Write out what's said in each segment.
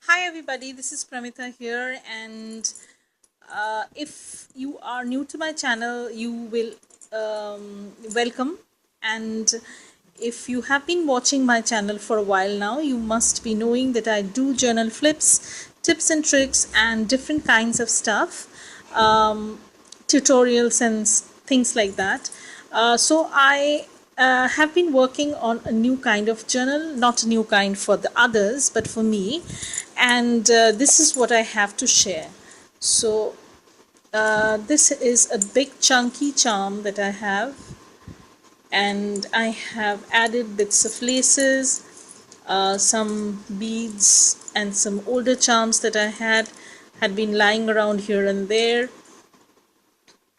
Hi everybody, this is Pramita here, and if you are new to my channel, you will welcome. And if you have been watching my channel for a while now, you must be knowing that I do journal flips, tips and tricks, and different kinds of stuff, tutorials and things like that. So I have been working on a new kind of journal, not a new kind for the others, but for me, and this is what I have to share. So this is a big chunky charm that I have, and I have added bits of laces, some beads, and some older charms that I had been lying around here and there,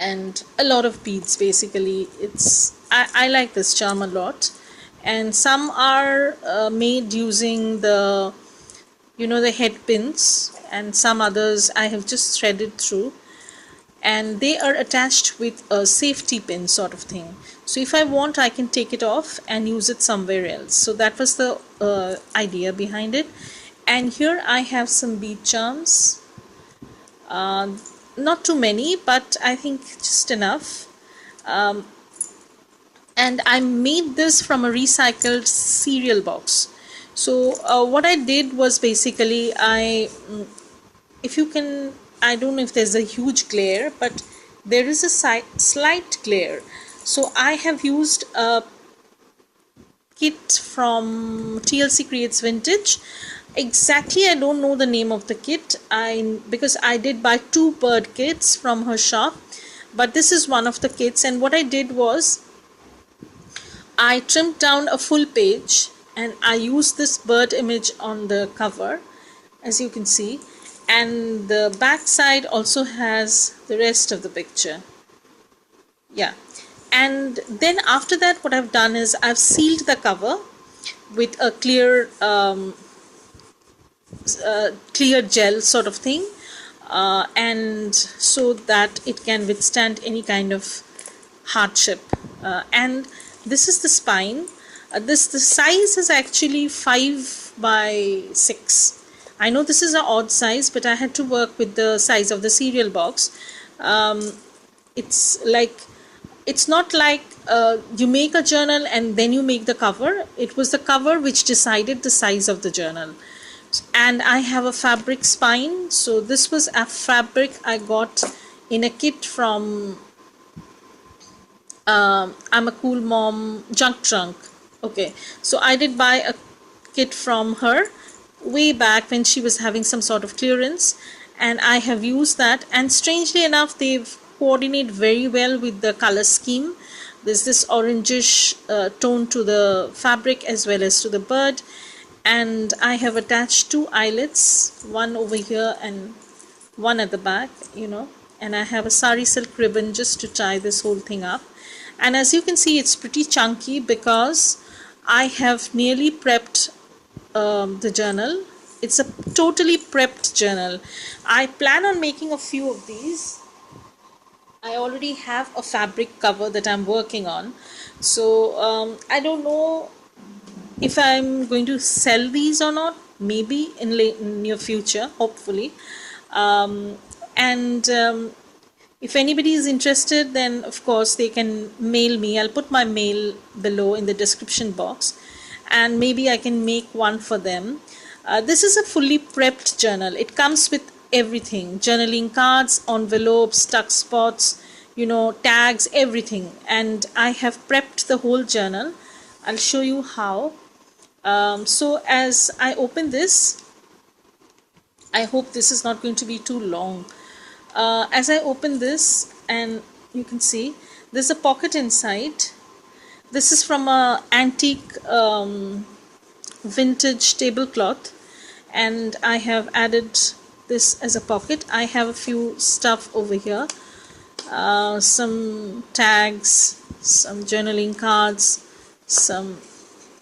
and a lot of beads. Basically, I like this charm a lot, and some are made using the head pins, and some others I have just threaded through, and they are attached with a safety pin sort of thing. So if I want, I can take it off and use it somewhere else. So that was the idea behind it. And here I have some bead charms, not too many, but I think just enough. And I made this from a recycled cereal box. So what I did was basically if you can, I don't know if there's a huge glare, but there is a slight glare. So I have used a kit from TLC Creates Vintage. Exactly, I don't know the name of the kit, because I did buy two bird kits from her shop, but this is one of the kits. And what I did was I trimmed down a full page, and I used this bird image on the cover, as you can see, and the back side also has the rest of the picture. Yeah, and then after that, what I've done is I've sealed the cover with a clear gel sort of thing, and so that it can withstand any kind of hardship. And this is the spine. The size is actually 5 by 6. I know this is an odd size, but I had to work with the size of the cereal box. It's not like you make a journal and then you make the cover. It was the cover which decided the size of the journal. And I have a fabric spine. So this was a fabric I got in a kit from I'm a Cool Mom Junk Trunk. Okay, so I did buy a kit from her way back when she was having some sort of clearance, and I have used that, and strangely enough they've coordinated very well with the color scheme. There's this orangish tone to the fabric as well as to the bird, and I have attached two eyelets, one over here and one at the back, and I have a sari silk ribbon just to tie this whole thing up. And as you can see, it's pretty chunky because I have nearly prepped the journal. It's a totally prepped journal. I plan on making a few of these. I already have a fabric cover that I'm working on. So I don't know if I'm going to sell these or not. Maybe in near future, hopefully. If anybody is interested, then of course they can mail me. I'll put my mail below in the description box, and maybe I can make one for them. This is a fully prepped journal. It comes with everything: journaling cards, envelopes, tuck spots, tags, everything. And I have prepped the whole journal. I'll show you how. So as I open this, I hope this is not going to be too long. As I open this, and you can see there's a pocket inside. This is from a antique vintage tablecloth, and I have added this as a pocket. I have a few stuff over here, some tags, some journaling cards, some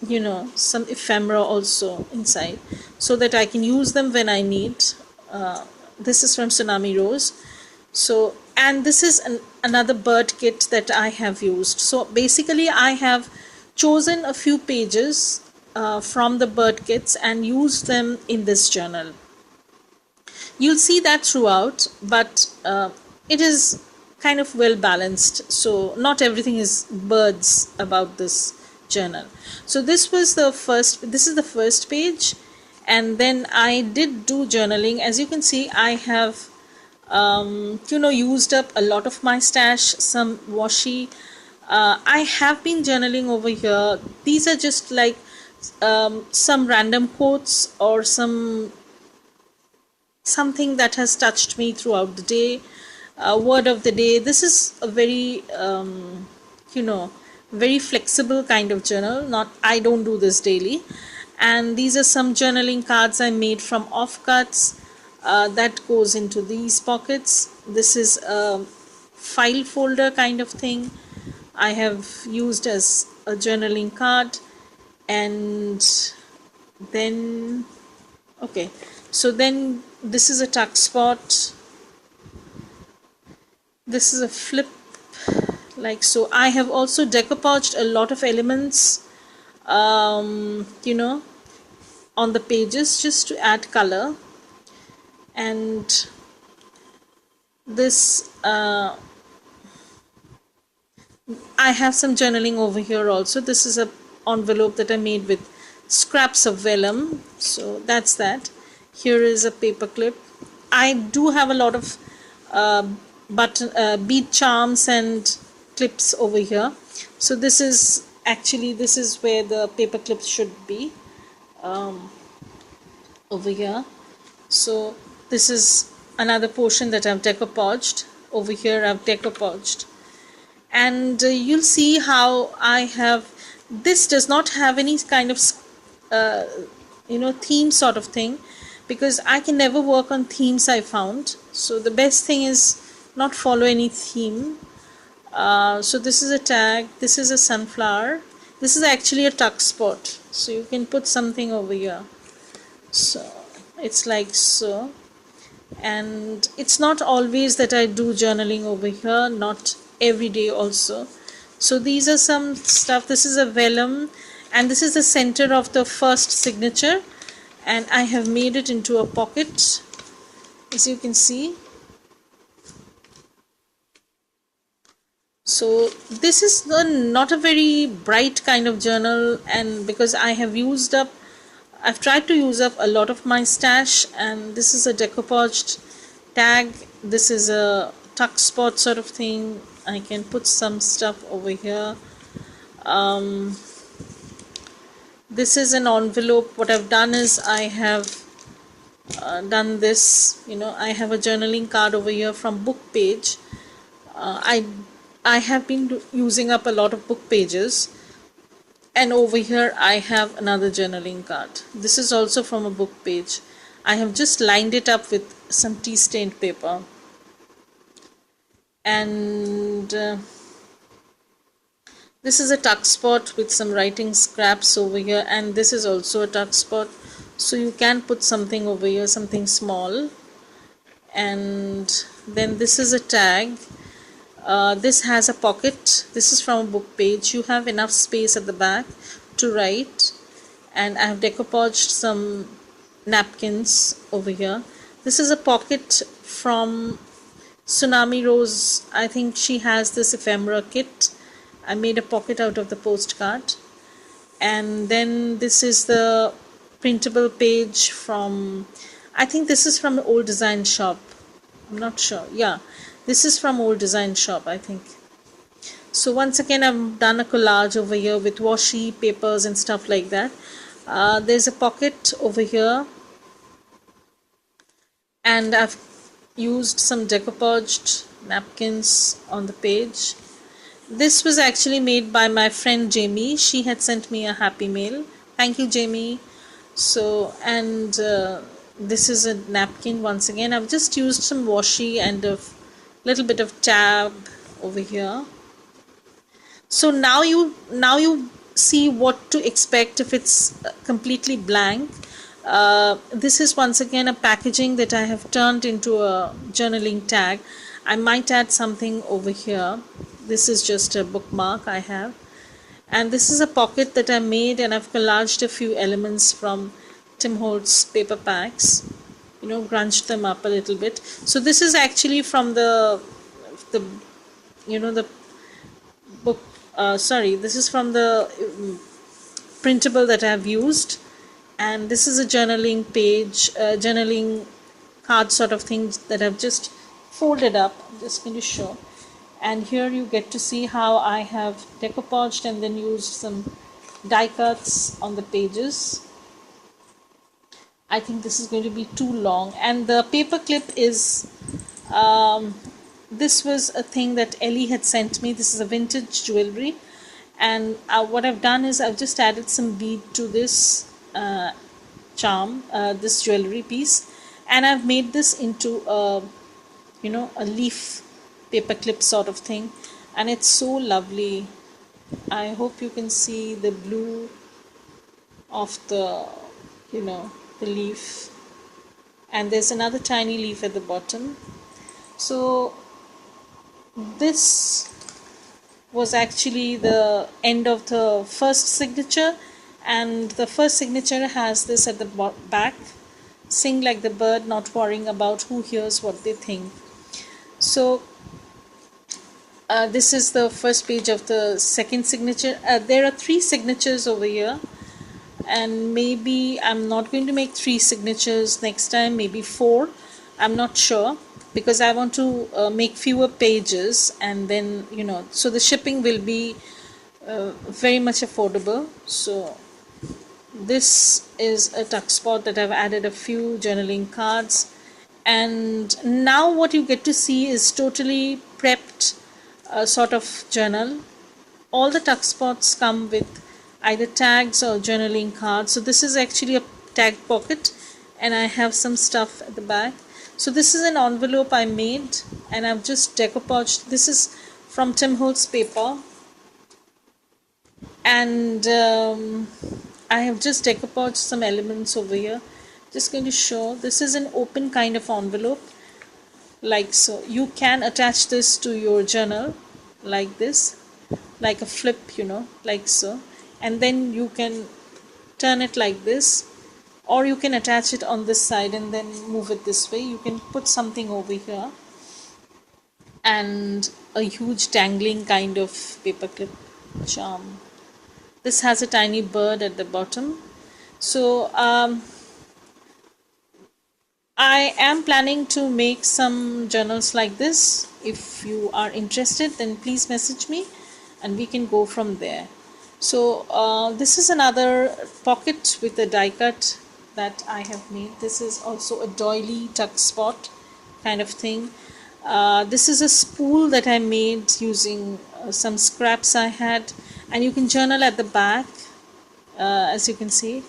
ephemera also inside, so that I can use them when I need. This is from Tsunami Rose. So, and this is another bird kit that I have used. So basically I have chosen a few pages from the bird kits and used them in this journal. You'll see that throughout, but it is kind of well balanced, so not everything is birds about this journal. So this is the first page, and then I did do journaling. As you can see, I have used up a lot of my stash, some washi. I have been journaling over here. These are just like some random quotes or something that has touched me throughout the day. Word of the day. This is a very very flexible kind of journal. Not I don't do this daily. And these are some journaling cards I made from offcuts. That goes into these pockets. This is a file folder kind of thing I have used as a journaling card. And then okay, so then this is a tuck spot. This is a flip, like so. I have also decoupaged a lot of elements on the pages just to add color. And this I have some journaling over here also. This is a envelope that I made with scraps of vellum, so that's that. Here is a paper clip. I do have a lot of bead charms and clips over here. So this is where the paper clips should be, over here. So this is another portion that I've decoupaged. Over here I've decoupaged, and you'll see how I have, this does not have any kind of theme sort of thing, because I can never work on themes, I found. So the best thing is not follow any theme. So this is a tag, this is a sunflower, this is actually a tuck spot, so you can put something over here. So it's like so. And it's not always that I do journaling over here, not every day also. So these are some stuff. This is a vellum, and this is the center of the first signature, and I have made it into a pocket, as you can see. So this is not a very bright kind of journal, and because I've tried to use up a lot of my stash. And this is a decoupaged tag. This is a tuck spot sort of thing. I can put some stuff over here. This is an envelope. What I've done is I have done this, I have a journaling card over here from book page. I have been using up a lot of book pages, and over here I have another journaling card. This is also from a book page. I have just lined it up with some tea stained paper. And this is a tuck spot with some writing scraps over here, and this is also a tuck spot, so you can put something over here, something small. And then this is a tag. This has a pocket. This is from a book page. You have enough space at the back to write. And I have decoupaged some napkins over here. This is a pocket from Tsunami Rose. I think she has this ephemera kit. I made a pocket out of the postcard. And then this is the printable page from, I think this is from the Old Design Shop. I'm not sure. Yeah, this is from Old Design Shop, I think. So once again, I've done a collage over here with washi papers and stuff like that. There's a pocket over here, and I've used some decoupaged napkins on the page. This was actually made by my friend Jamie. She had sent me a happy mail. Thank you, Jamie. So, and this is a napkin. Once again, I've just used some washi and a little bit of tab over here. So now you see what to expect if it's completely blank. This is once again a packaging that I have turned into a journaling tag. I might add something over here. This is just a bookmark I have. And this is a pocket that I made, and I've collaged a few elements from Tim Holtz paper packs. grunged them up a little bit. So this is actually from the the book, sorry, this is from the printable that I have used, and this is a journaling page, journaling card sort of thing that I've just folded up. I'm just going to show, and here you get to see how I have decoupaged and then used some die cuts on the pages. I think this is going to be too long, and the paper clip is this was a thing that Ellie had sent me. This is a vintage jewelry, and what I've done is I've just added some bead to this charm, this jewelry piece, and I've made this into a a leaf paper clip sort of thing, and it's so lovely. I hope you can see the blue of the the leaf, and there's another tiny leaf at the bottom. So this was actually the end of the first signature, and the first signature has this at the back: sing like the bird, not worrying about who hears what they think. So this is the first page of the second signature. There are 3 signatures over here, and maybe I'm not going to make 3 signatures next time, maybe 4, I'm not sure, because I want to make fewer pages, and then so the shipping will be very much affordable. So this is a tuck spot that I've added a few journaling cards, and now what you get to see is totally prepped sort of journal. All the tuck spots come with either tags or journaling cards. So this is actually a tag pocket, and I have some stuff at the back. So this is an envelope I made, and I've just decoupaged. This is from Tim Holtz paper, and I have just decoupaged some elements over here. Just going to show, this is an open kind of envelope, like so. You can attach this to your journal like this, like a flip, like so, and then you can turn it like this, or you can attach it on this side and then move it this way. You can put something over here, and a huge dangling kind of paperclip charm. This has a tiny bird at the bottom. So I am planning to make some journals like this. If you are interested, then please message me and we can go from there. So this is another pocket with a die cut that I have made. This is also a doily tuck spot kind of thing. This is a spool that I made using some scraps I had, and you can journal at the back, as you can see.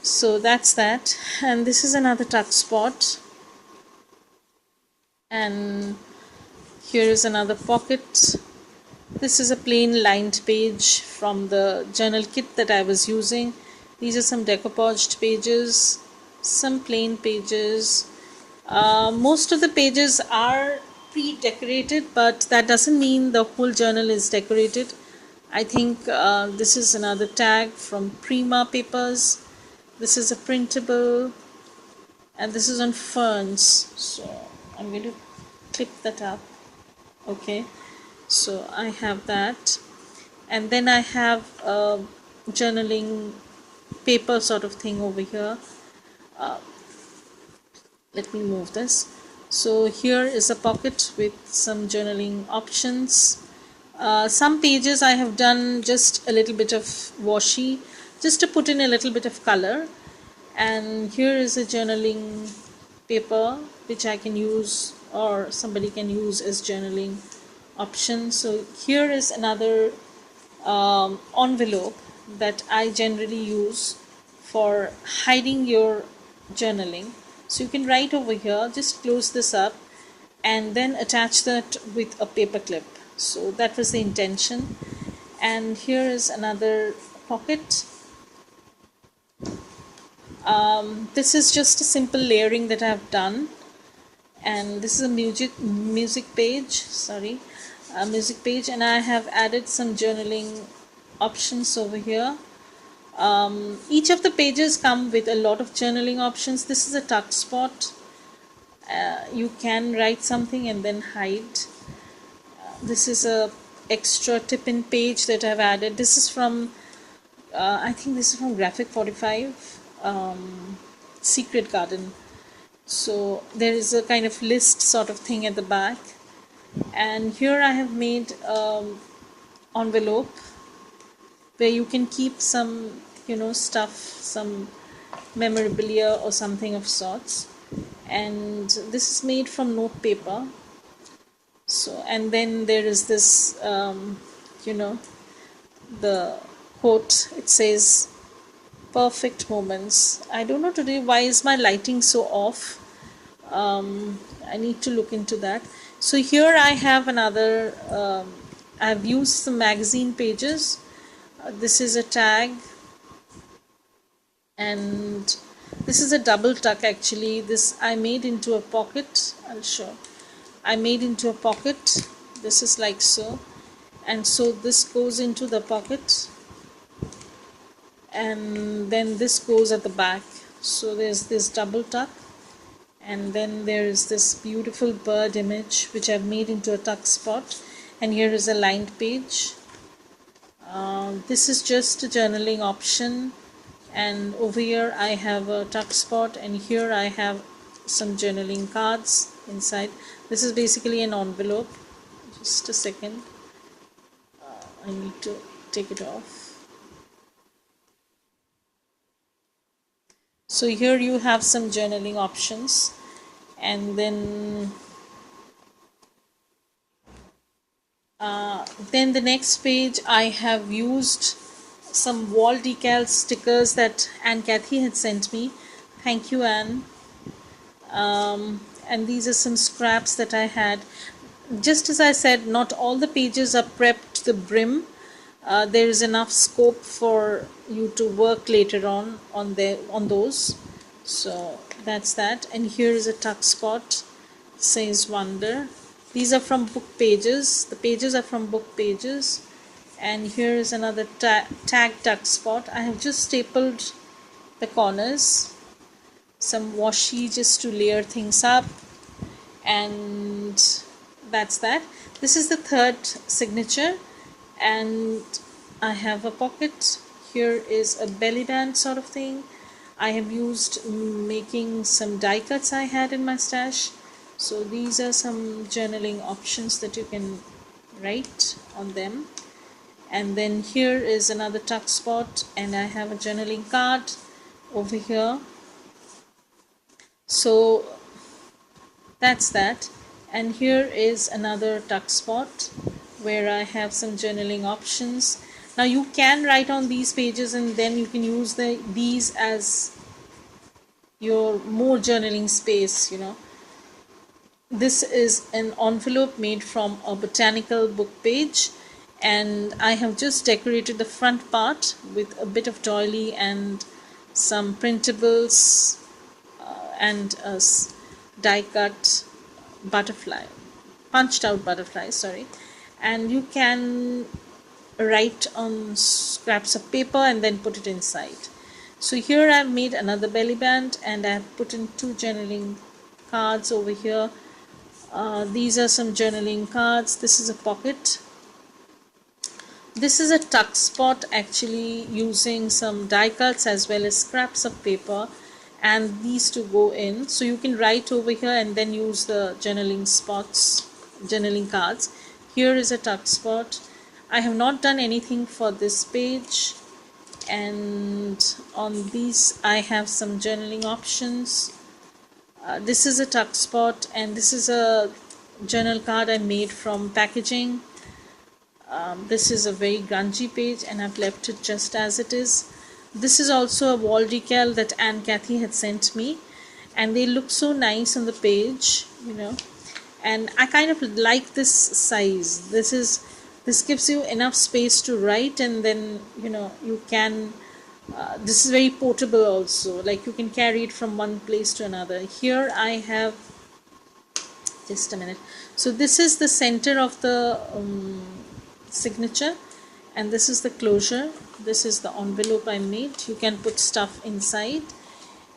So that's that. And this is another tuck spot, and here is another pocket. This is a plain lined page from the journal kit that I was using. These are some decoupaged pages, some plain pages. Most of the pages are pre-decorated, but that doesn't mean the whole journal is decorated. I think this is another tag from Prima Papers. This is a printable, and this is on ferns. So I'm going to clip that up. Okay, so I have that, and then I have a journaling paper sort of thing over here. Let me move this. So here is a pocket with some journaling options. Some pages I have done just a little bit of washi, just to put in a little bit of color. And here is a journaling paper which I can use, or somebody can use as journaling option. So here is another envelope that I generally use for hiding your journaling. So you can write over here, just close this up and then attach that with a paper clip. So that was the intention. And here is another pocket. This is just a simple layering that I have done, and this is a music page, and I have added some journaling options over here. Each of the pages come with a lot of journaling options. This is a tuck spot. You can write something and then hide. This is a extra tip-in page that I've added. This is from I think this is from Graphic 45, Secret Garden. So there is a kind of list sort of thing at the back, and here I have made envelope where you can keep some stuff, some memorabilia or something of sorts, and this is made from note paper. So, and then there is this the quote. It says perfect moments. I don't know today why is my lighting so off. I need to look into that. So here I have another I've used some magazine pages. This is a tag, and this is a double tuck. Actually, this I made into a pocket. I'll show. I made into a pocket. This is like so, and so this goes into the pocket, and then this goes at the back. So there's this double tuck, and then there is this beautiful bird image which I've made into a tuck spot, and here is a lined page. This is just a journaling option, and over here I have a tuck spot, and here I have some journaling cards inside. This is basically an envelope. Just a second, I need to take it off. So here you have some journaling options, and then the next page I have used some wall decal stickers that Anne Cathy had sent me. Thank you, Anne. And these are some scraps that I had. Just as I said, not all the pages are prepped to the brim. There is enough scope for you to work later on those. So that's that. And here is a tuck spot. It says Wonder. These are from book pages. The pages are from book pages. And here is another tag tuck spot. I have just stapled the corners. Some washi just to layer things up, and that's that. This is the third signature, and I have a pocket. Here is a belly band sort of thing. I have used making some die cuts I had in my stash. So these are some journaling options that you can write on them. And then here is another tuck spot, and I have a journaling card over here. So that's that. And here is another tuck spot where I have some journaling options. Now you can write on these pages, and then you can use these as your more journaling space. This is an envelope made from a botanical book page, and I have just decorated the front part with a bit of doily and some printables and a die cut butterfly, punched out butterfly, sorry. And you can write on scraps of paper and then put it inside. So here I've made another belly band, and I've put in 2 journaling cards over here. These are some journaling cards. This is a pocket. This is a tuck spot, actually using some die cuts as well as scraps of paper, and these to go in. So you can write over here and then use the journaling cards. Here is a tuck spot. I have not done anything for this page, and on these I have some journaling options. This is a tuck spot, and this is a journal card I made from packaging. This is a very grungy page, and I've left it just as it is. This is also a wall decal that Anne Cathy had sent me, and they look so nice on the page, and I kind of like this size. This gives you enough space to write, and then you can this is very portable also, like you can carry it from one place to another. Here I have, just a minute, so this is the center of the signature, and this is the closure. This is the envelope I made. You can put stuff inside,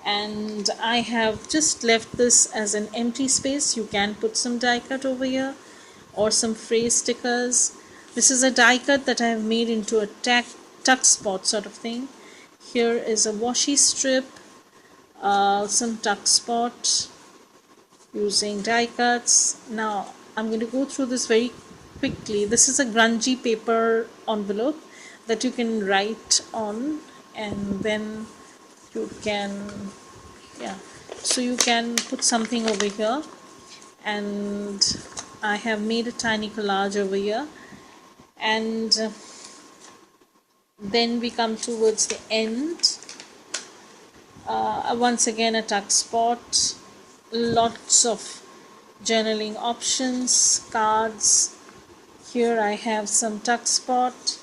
and I have just left this as an empty space. You can put some die cut over here or some phrase stickers. This is a die cut that I have made into a tuck spot sort of thing. Here is a washi strip, some tuck spot using die cuts. Now I'm going to go through this very quickly. This is a grungy paper envelope that you can write on, and then you can, yeah, so you can put something over here, and I have made a tiny collage over here. And then we come towards the end. Once again a tuck spot, lots of journaling options, cards. Here I have some tuck spot.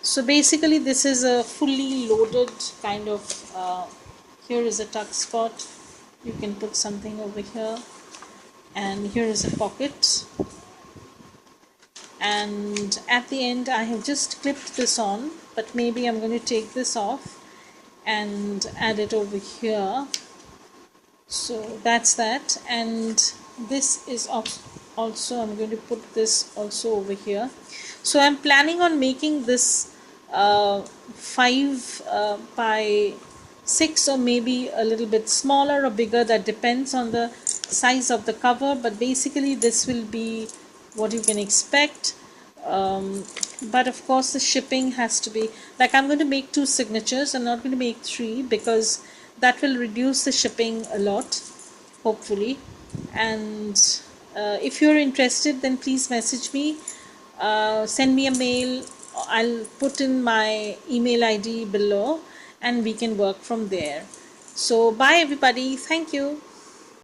So basically this is a fully loaded kind of, here is a tuck spot. You can put something over here, and here is a pocket, and at the end I have just clipped this on, but maybe I'm going to take this off and add it over here. So that's that, and this is also, I'm going to put this also over here. So I'm planning on making this 5 by 6, or maybe a little bit smaller or bigger, that depends on the size of the cover, but basically this will be what you can expect. But of course the shipping has to be, like, I'm going to make 2 signatures. I'm not going to make 3 because that will reduce the shipping a lot, hopefully. And if you're interested, then please message me, send me a mail. I'll put in my email ID below, and we can work from there. So bye everybody, thank you.